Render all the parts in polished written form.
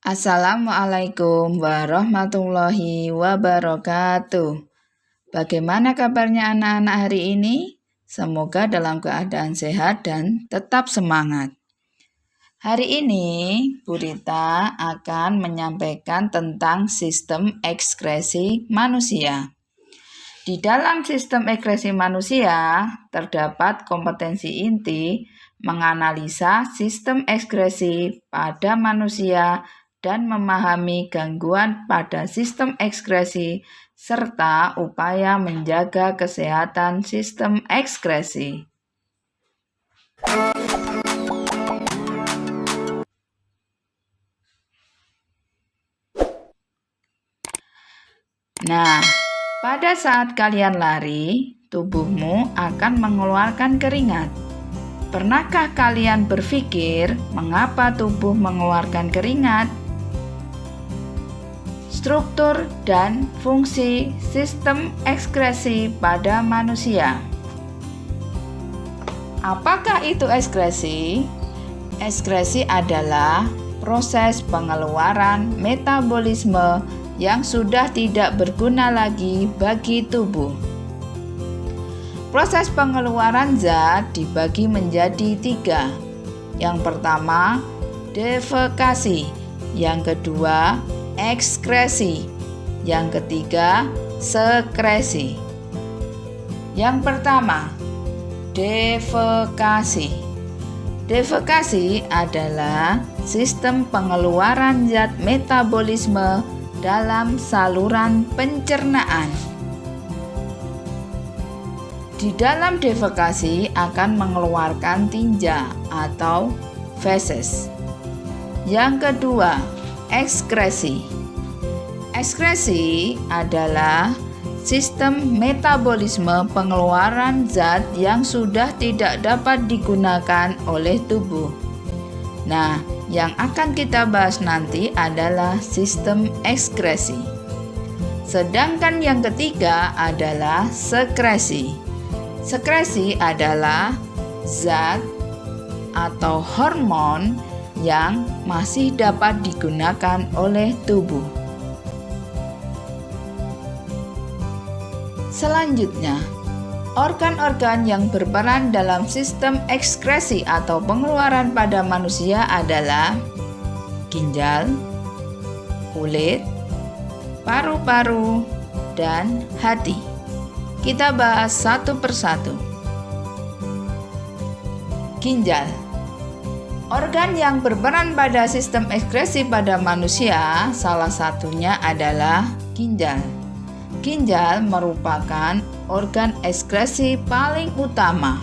Assalamualaikum warahmatullahi wabarakatuh. Bagaimana kabarnya anak-anak hari ini? Semoga dalam keadaan sehat dan tetap semangat. Hari ini Bu Rita akan menyampaikan tentang sistem ekskresi manusia. Di dalam sistem ekskresi manusia terdapat kompetensi inti menganalisa sistem ekskresi pada manusia dan memahami gangguan pada sistem ekskresi serta upaya menjaga kesehatan sistem ekskresi. Nah, pada saat kalian lari, tubuhmu akan mengeluarkan keringat. Pernahkah kalian berpikir mengapa tubuh mengeluarkan keringat? Struktur dan fungsi sistem ekskresi pada manusia. Apakah itu ekskresi? Ekskresi adalah proses pengeluaran metabolisme yang sudah tidak berguna lagi bagi tubuh. Proses pengeluaran zat dibagi menjadi 3. Yang pertama, defekasi. Yang kedua, ekskresi. Yang ketiga, sekresi. Yang pertama, defekasi. Defekasi adalah sistem pengeluaran zat metabolisme dalam saluran pencernaan. Di dalam defekasi akan mengeluarkan tinja atau feses. Yang kedua, ekskresi. Ekskresi adalah sistem metabolisme pengeluaran zat yang sudah tidak dapat digunakan oleh tubuh. Nah, yang akan kita bahas nanti adalah sistem ekskresi. Sedangkan yang ketiga adalah sekresi. Sekresi adalah zat atau hormon yang masih dapat digunakan oleh tubuh. Selanjutnya, organ-organ yang berperan dalam sistem ekskresi atau pengeluaran pada manusia adalah ginjal, kulit, paru-paru, dan hati. Kita bahas satu persatu. Ginjal. Organ yang berperan pada sistem ekskresi pada manusia salah satunya adalah ginjal. Ginjal merupakan organ ekskresi paling utama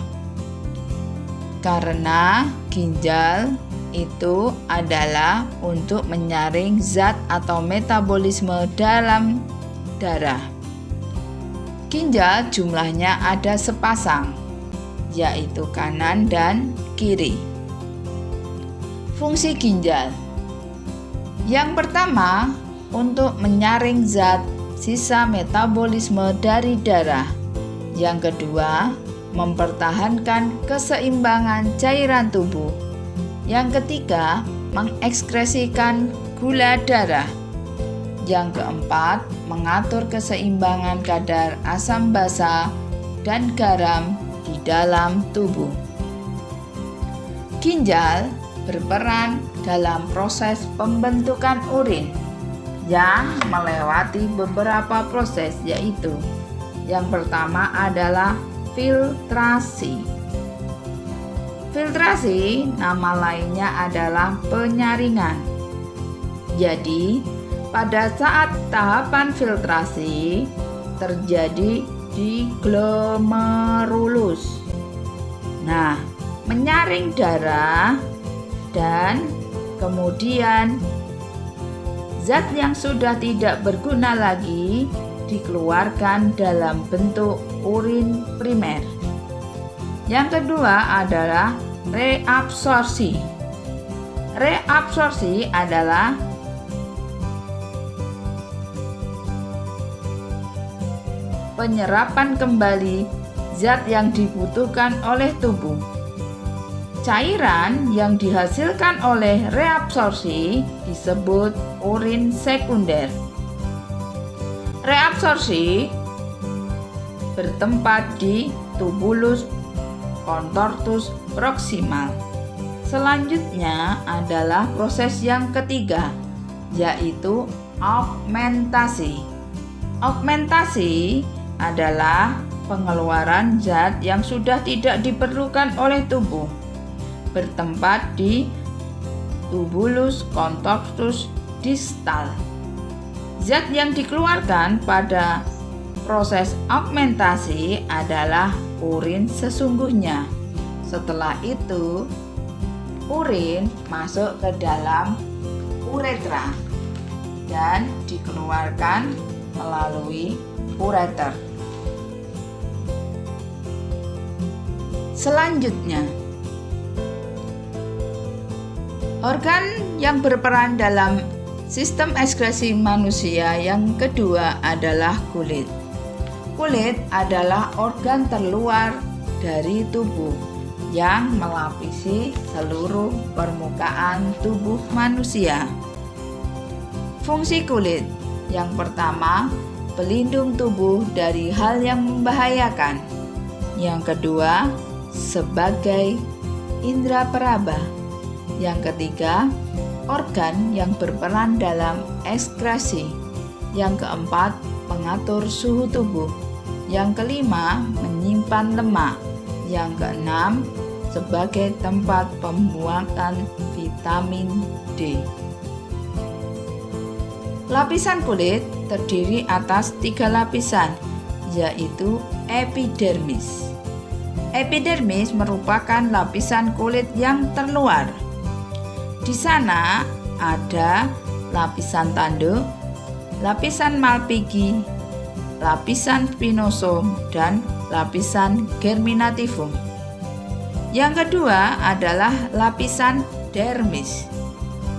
karena ginjal itu adalah untuk menyaring zat atau metabolisme dalam darah. Ginjal jumlahnya ada sepasang, yaitu kanan dan kiri. Fungsi ginjal. Yang pertama, untuk menyaring zat sisa metabolisme dari darah. Yang kedua, mempertahankan keseimbangan cairan tubuh. Yang ketiga, mengekskresikan gula darah. Yang keempat, mengatur keseimbangan kadar asam basa dan garam di dalam tubuh. Ginjal berperan dalam proses pembentukan urin yang melewati beberapa proses, yaitu yang pertama adalah filtrasi. Filtrasi nama lainnya adalah penyaringan. Jadi, pada saat tahapan filtrasi terjadi di glomerulus. Nah, menyaring darah dan kemudian zat yang sudah tidak berguna lagi dikeluarkan dalam bentuk urin primer. Yang kedua adalah reabsorpsi. Reabsorpsi adalah penyerapan kembali zat yang dibutuhkan oleh tubuh. Cairan yang dihasilkan oleh reabsorpsi disebut urin sekunder. Reabsorpsi bertempat di tubulus contortus proximal. Selanjutnya adalah proses yang ketiga, yaitu augmentasi. Augmentasi adalah pengeluaran zat yang sudah tidak diperlukan oleh tubuh, bertempat di tubulus contortus distal. Zat yang dikeluarkan pada proses augmentasi adalah urin sesungguhnya. Setelah itu, urin masuk ke dalam uretra dan dikeluarkan melalui ureter. Selanjutnya, organ yang berperan dalam sistem ekskresi manusia yang kedua adalah kulit. Kulit adalah organ terluar dari tubuh yang melapisi seluruh permukaan tubuh manusia. Fungsi kulit yang pertama, pelindung tubuh dari hal yang membahayakan. Yang kedua, sebagai indera peraba. Yang ketiga, organ yang berperan dalam ekskresi. Yang keempat, mengatur suhu tubuh. Yang kelima, menyimpan lemak. Yang keenam, sebagai tempat pembuatan vitamin D. Lapisan kulit terdiri atas 3 lapisan, yaitu epidermis. Epidermis merupakan lapisan kulit yang terluar. Di sana ada lapisan tanduk, lapisan malpighi, lapisan spinosom, dan lapisan germinativum. Yang kedua adalah lapisan dermis.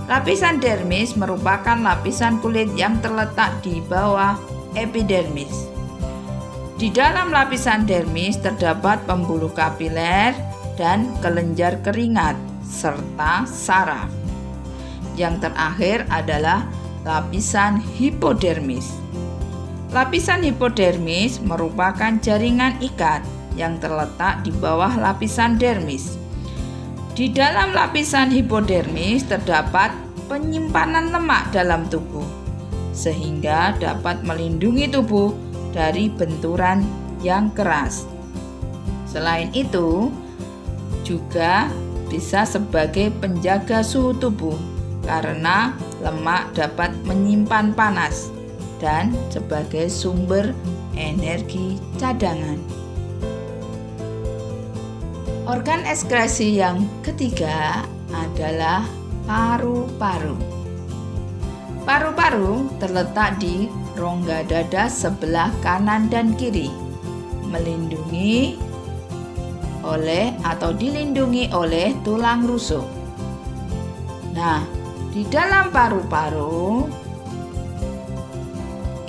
Lapisan dermis merupakan lapisan kulit yang terletak di bawah epidermis. Di dalam lapisan dermis terdapat pembuluh kapiler dan kelenjar keringat serta saraf. Yang terakhir adalah lapisan hipodermis. Lapisan hipodermis merupakan jaringan ikat yang terletak di bawah lapisan dermis. Di dalam lapisan hipodermis terdapat penyimpanan lemak dalam tubuh, sehingga dapat melindungi tubuh dari benturan yang keras. Selain itu, juga bisa sebagai penjaga suhu tubuh karena lemak dapat menyimpan panas dan sebagai sumber energi cadangan. Organ ekskresi yang ketiga adalah paru-paru. Paru-paru terletak di rongga dada sebelah kanan dan kiri, dilindungi oleh tulang rusuk. Nah, di dalam paru-paru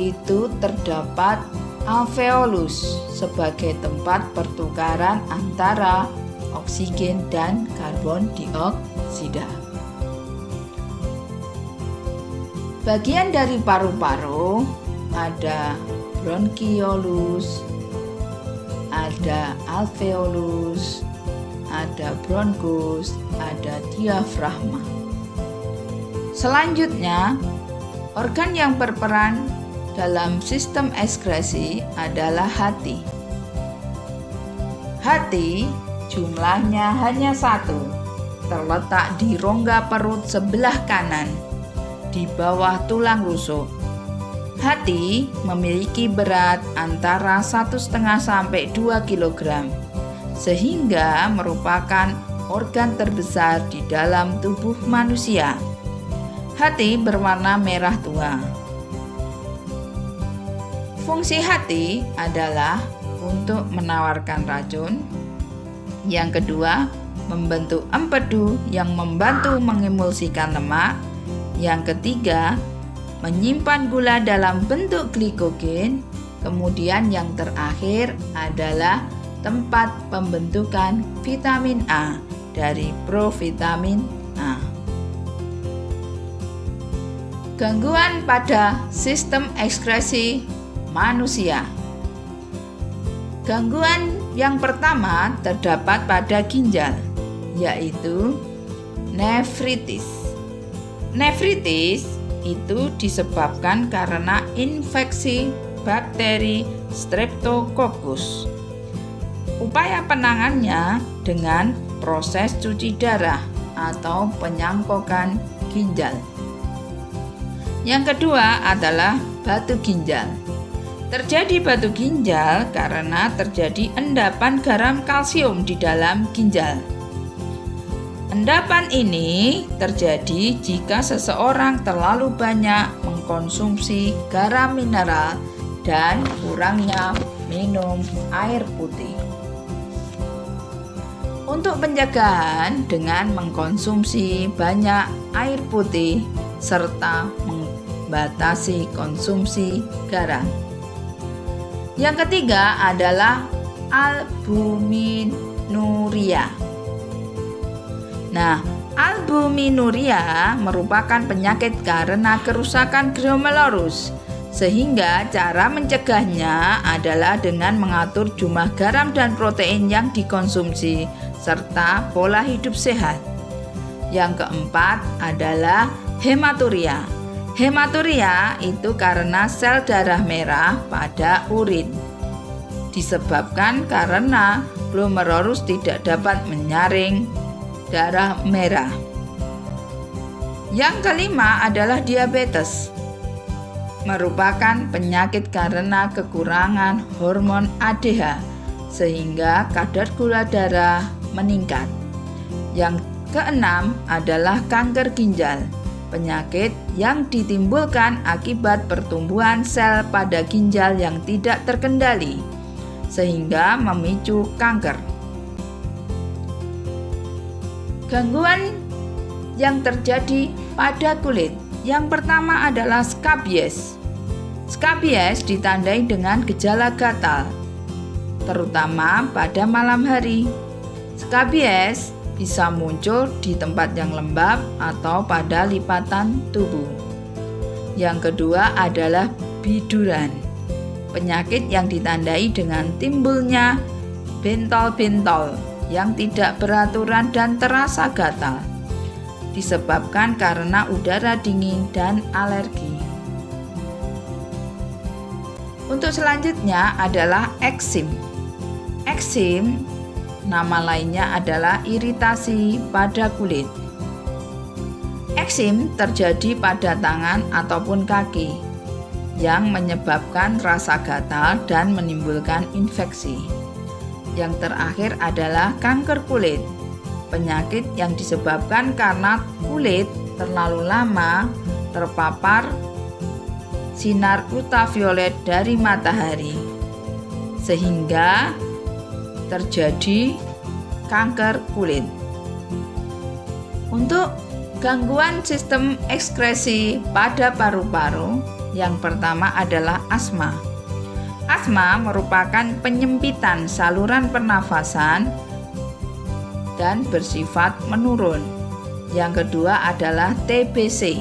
itu terdapat alveolus sebagai tempat pertukaran antara oksigen dan karbon dioksida. Bagian dari paru-paru ada bronchiolus, ada alveolus, ada bronchus, ada diafragma. Selanjutnya, organ yang berperan dalam sistem ekskresi adalah hati. Hati jumlahnya hanya 1, terletak di rongga perut sebelah kanan, di bawah tulang rusuk. Hati memiliki berat antara 1,5 sampai 2 kg, sehingga merupakan organ terbesar di dalam tubuh manusia. Hati berwarna merah tua. Fungsi hati adalah untuk menawarkan racun. Yang kedua, membentuk empedu yang membantu mengemulsikan lemak. Yang ketiga, menyimpan gula dalam bentuk glikogen. Kemudian yang terakhir adalah tempat pembentukan vitamin A dari provitamin A. Gangguan pada sistem ekskresi manusia. Gangguan yang pertama terdapat pada ginjal, yaitu nefritis. Nefritis itu disebabkan karena infeksi bakteri Streptococcus. Upaya penanganannya dengan proses cuci darah atau penyangkokan ginjal. Yang kedua adalah batu ginjal. Terjadi batu ginjal karena terjadi endapan garam kalsium di dalam ginjal. Endapan ini terjadi jika seseorang terlalu banyak mengkonsumsi garam mineral dan kurangnya minum air putih. Untuk pencegahan dengan mengkonsumsi banyak air putih serta membatasi konsumsi garam. Yang ketiga adalah albuminuria. Nah, albuminuria merupakan penyakit karena kerusakan glomerulus, sehingga cara mencegahnya adalah dengan mengatur jumlah garam dan protein yang dikonsumsi, serta pola hidup sehat. Yang keempat adalah hematuria. Hematuria itu karena sel darah merah pada urin, disebabkan karena glomerulus tidak dapat menyaring darah merah. Yang kelima adalah diabetes, merupakan penyakit karena kekurangan hormon ADH sehingga kadar gula darah meningkat. Yang keenam adalah kanker ginjal, penyakit yang ditimbulkan akibat pertumbuhan sel pada ginjal yang tidak terkendali sehingga memicu kanker. Gangguan yang terjadi pada kulit. Yang pertama adalah skabies. Skabies ditandai dengan gejala gatal, terutama pada malam hari. Skabies bisa muncul di tempat yang lembab atau pada lipatan tubuh. Yang kedua adalah biduran. Penyakit yang ditandai dengan timbulnya bentol-bentol yang tidak beraturan dan terasa gatal, disebabkan karena udara dingin dan alergi. Untuk selanjutnya adalah eksim. Eksim, nama lainnya adalah iritasi pada kulit. Eksim terjadi pada tangan ataupun kaki yang menyebabkan rasa gatal dan menimbulkan infeksi. Yang terakhir adalah kanker kulit, penyakit yang disebabkan karena kulit terlalu lama terpapar sinar ultraviolet dari matahari, sehingga terjadi kanker kulit. Untuk gangguan sistem ekskresi pada paru-paru, yang pertama adalah asma. Asma merupakan penyempitan saluran pernafasan dan bersifat menurun. Yang kedua adalah TBC,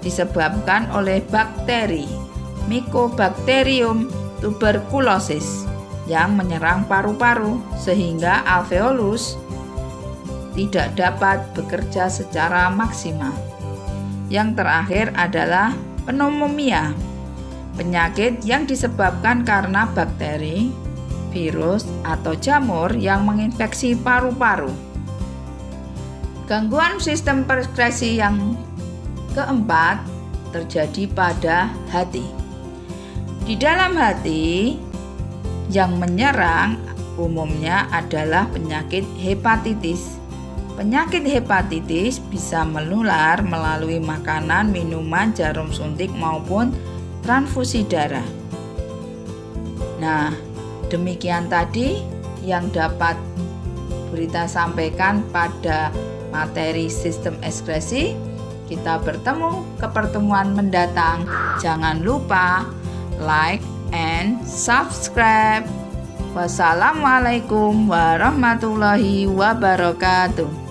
disebabkan oleh bakteri Mycobacterium tuberculosis yang menyerang paru-paru sehingga alveolus tidak dapat bekerja secara maksimal. Yang terakhir adalah pneumonia, penyakit yang disebabkan karena bakteri, virus, atau jamur yang menginfeksi paru-paru. Gangguan sistem ekskresi yang keempat terjadi pada hati. Di dalam hati yang menyerang umumnya adalah penyakit hepatitis. Penyakit hepatitis bisa menular melalui makanan, minuman, jarum suntik maupun transfusi darah. Nah, demikian tadi yang dapat berita sampaikan pada materi sistem ekskresi. Kita bertemu ke pertemuan mendatang. Jangan lupa like and subscribe. Wassalamualaikum warahmatullahi wabarakatuh.